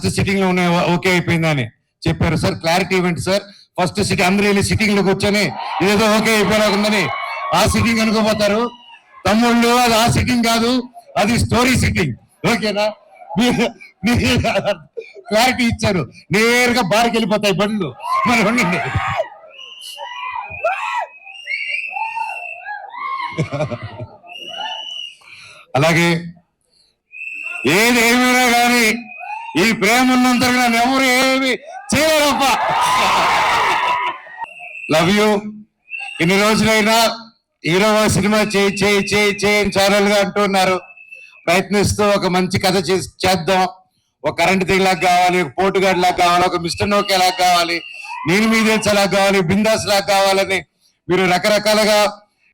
First sitting లో ఉన్న okay అయిపోయిందని చెప్పారు. సార్ క్లారిటీ ఇవ్వండి సార్. ఫస్ట్ సిట్టింగ్ అందరూ వెళ్ళి సిట్టింగ్ లో కూర్చొని ఇదేదో ఓకే అయిపోయినాకుందని ఆ సిట్టింగ్ అనుకోపోతారు. తమ్ముళ్ళు అది ఆ సిట్టింగ్ కాదు, అది స్టోరీ సిట్టింగ్. ఓకేనా? క్లారిటీ ఇచ్చారు. నేరుగా బార్కి వెళ్ళిపోతాయి బండ్లు. మరి ఉండండి. అలాగే ఏది ఏమైనా కానీ ఈ ప్రేమ ఉన్నంతగా నన్ను ఎవరు ఏమి చేయలేరప్ప. Love you. ఇన్ని రోజులైనా హీరో సినిమా చేయి ఛానల్ గా అంటున్నారు. ప్రయత్నిస్తూ ఒక మంచి కథ చేద్దాం. ఒక కరెంట్ తీగలాగా కావాలి, ఒక పోటుగాడి లాగా కావాలి, ఒక మిస్టర్ నోకే లాగా కావాలి, నేను మీదేలా కావాలి, బిందాస్ లాగా కావాలని మీరు రకరకాలుగా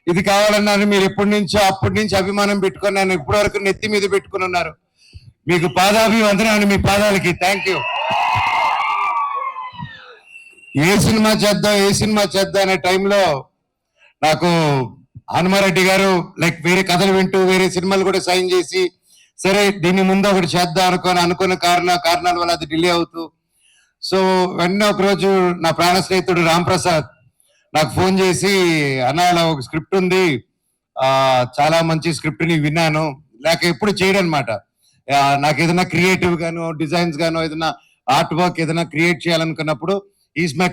ఇది కావాలన్నాను. మీరు అప్పటి నుంచి అభిమానం పెట్టుకుని నన్ను ఇప్పటి వరకు నెత్తి మీద పెట్టుకుని ఉన్నారు. మీకు పాదాభివందనాలు, మీ పాదాలకి థ్యాంక్ యూ. ఏ సినిమా చేద్దాం అనే టైంలో నాకు హనుమారెడ్డి గారు వేరే కథలు వింటూ వేరే సినిమాలు కూడా సైన్ చేసి, సరే దీన్ని ముందు ఒకటి చేద్దాం అనుకున్న కారణాల వల్ల అది డిలే అవుతూ, సో వెంటనే ఒకరోజు నా ప్రాణ స్నేహితుడు రామ్ ప్రసాద్ నాకు ఫోన్ చేసి, అన్న ఇలా ఒక స్క్రిప్ట్ ఉంది, చాలా మంచి స్క్రిప్ట్ ని విన్నాను, లేక ఎప్పుడు చేయడం అనమాట. నాకు ఏదైనా క్రియేటివ్ గాను, డిజైన్స్ గాను, ఏదైనా ఆర్ట్ వర్క్ ఏదైనా క్రియేట్ చేయాలనుకున్నప్పుడు is my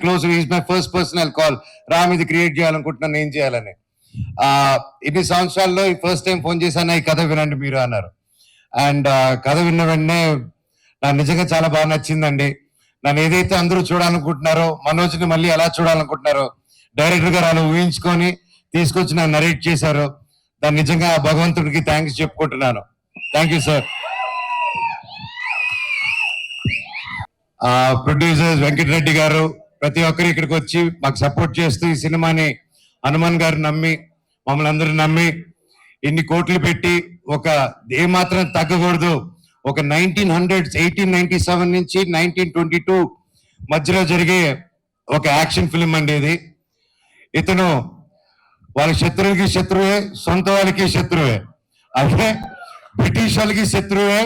first personal call. Ram ఇది క్రియేట్ చేయాలనుకుంటున్నాను, ఏం చేయాలని. ఇన్ని సంవత్సరాల్లో ఈ ఫస్ట్ టైం ఫోన్ చేశాను, ఈ కథ వినండి మీరు అన్నారు. అండ్ కథ విన్న వెంటనే నాకు నిజంగా చాలా బాగా నచ్చిందండి. నన్ను ఏదైతే అందరూ చూడాలనుకుంటున్నారో, మనోజ్ని మళ్ళీ ఎలా చూడాలనుకుంటున్నారో డైరెక్టర్ గారు అలా ఊహించుకొని తీసుకొచ్చి నన్ను నరేట్ చేశారు. దాన్ని నిజంగా భగవంతుడికి థ్యాంక్స్ చెప్పుకుంటున్నాను. Thank you sir. Producers Venkatareddy గారు ప్రతి ఒక్కరు ఇక్కడికి వచ్చి మాకు సపోర్ట్ చేస్తూ ఈ సినిమాని హనుమాన్ గారు నమ్మి, మమ్మల్ని అందరూ నమ్మి ఇన్ని కోట్లు పెట్టి, ఒక ఏమాత్రం తగ్గకూడదు, ఒక 1897 నుంచి 1922 మధ్యలో జరిగే ఒక యాక్షన్ ఫిల్మ్ అండి ఇది. ఇతను వాళ్ళ శత్రువులకి శత్రువే, సొంత వాళ్ళకి శత్రువే, అదే బ్రిటిష్ వాళ్ళకి శత్రువే,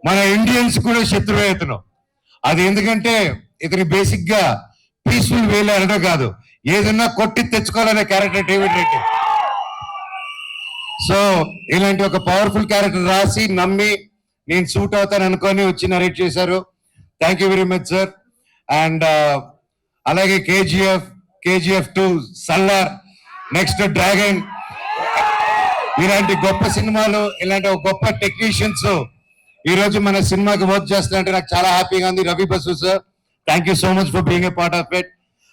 మన ఇండియన్స్ కూడా శత్రువే ఇతను. అది ఎందుకంటే ఇతని బేసిక్ గా పీస్ఫుల్ వేలో అనడం కాదు, ఏదన్నా కొట్టి తెచ్చుకోవాలనే క్యారెక్టర్ డేవిడ్ రెడ్డి. సో ఇలాంటి ఒక పవర్ఫుల్ క్యారెక్టర్ రాసి నమ్మి నేను సూట్ అవుతాను అనుకొని వచ్చి నరేట్ చేశారు. Thank you very much sir. And అలాగే కేజీఎఫ్ 2, సల్లార్, నెక్స్ట్ డ్రాగన్, ఇలాంటి గొప్ప సినిమాలు, ఇలాంటి ఒక గొప్ప టెక్నీషియన్స్ ఈ రోజు మన సినిమాకి వర్క్ చేస్తున్నారంటే నాకు చాలా హ్యాపీగా ఉంది. Ravi Basu sir, thank you so much for being a part of it.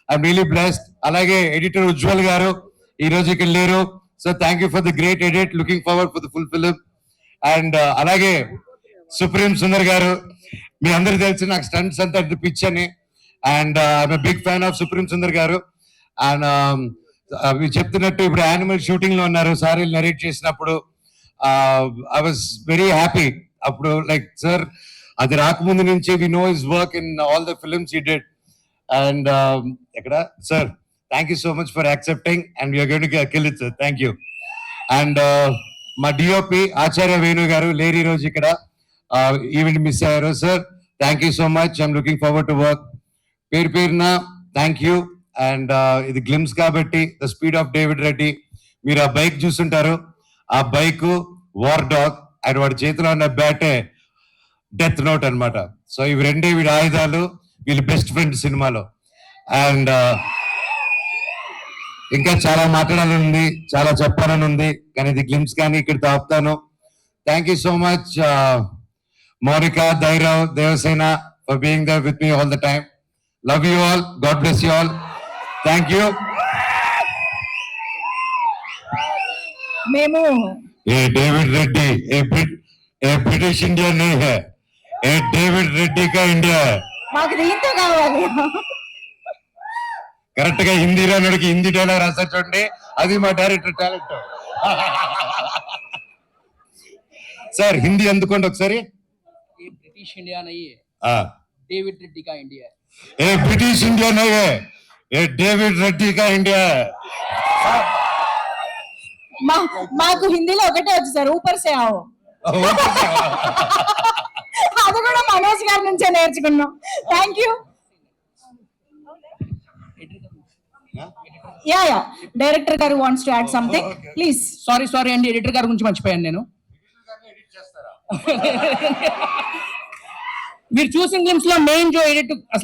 I'm really blessed. అలాగే ఎడిటర్ ఉజ్వల్ గారు ఈ రోజు ఇక్కడ లేరు. So thank you for the great edit, looking forward for the full film. And అలాగే సుప్రీం సుందర్ గారు, మీ అందరికి తెలిసి నాకు స్టంట్స్ అంతా పిచ్ అని, and I'm big fan of Supreme Sundar గారు. అండ్ మీరు చెప్తున్నట్టు ఇప్పుడు యానిమల్ షూటింగ్ లో ఉన్నారు. సార్ నరేట్ చేసినప్పుడు ఐ వాజ్ వెరీ హ్యాపీ. అప్పుడు సార్ అది రాకముందు నుంచి we know his work in all the films he did. And ఎక్కడ sir, thank you so much for accepting and you're going to kill it sir. Thank you. And మా DOP Acharya Venu garu లేరు ఈ రోజు ఇక్కడ, ఈవెంట్ మిస్ అయ్యారు. Sir thank you so much, I'm looking forward to work. పేరున thank you. And ఇది glimpse కాబట్టి the speed of David Reddy, మీరు ఆ బైక్ చూస్తుంటారు, ఆ బైక్ వార్ డాగ్, అండ్ వాడి చేతిలో ఉన్న బ్యాటే డెత్ నోట్ అనమాట. సో ఇవి రెండే వీడి ఆయుధాలు, వీళ్ళు బెస్ట్ ఫ్రెండ్ సినిమాలో. అండ్ ఇంకా చాలా మాట్లాడాలని ఉంది, చాలా చెప్పాలని ఉంది, కానీ ఇది గ్లిమ్స్ కానీ ఇక్కడ ఆపుతాను. Thank you so much Mounika, Dhairav, Devasena for being there with me all the time. Love you all, god bless you all. Thank you. మేము ये डेविड रेड्डी ये ब्रिटिश इंडिया नहीं है, ये डेविड रेड्डी का इंडिया है. మాకు దీంతో కావాలి. కరెక్ట్ గా హిందీ రానుడికి హిందీ డైలాగ్ రాసా చూడండి, అది మా డైరెక్టర్ టాలెంట్. సార్ హిందీ అందుకోండి ఒకసారి. ये ब्रिटिश इंडिया नहीं है, डेविड रेड्डी का इंडिया है. ये ब्रिटिश इंडिया नहीं है, ये डेविड रेड्डी का इंडिया है. మాకు హిందీలో ఒకటే వచ్చు సార్, ఊపర్ సే ఆవో. అది కూడా మనోజ్ గారి నుంచే నేర్చుకున్నాం. Thank you. యా డైరెక్టర్ గారు wants to add something please. Sorry అండి, ఎడిటర్ గారి గురించి మర్చిపోయాను నేను. మీరు చూసిన గ్లిమ్స్ లో మెయిన్ జో ఎడిట్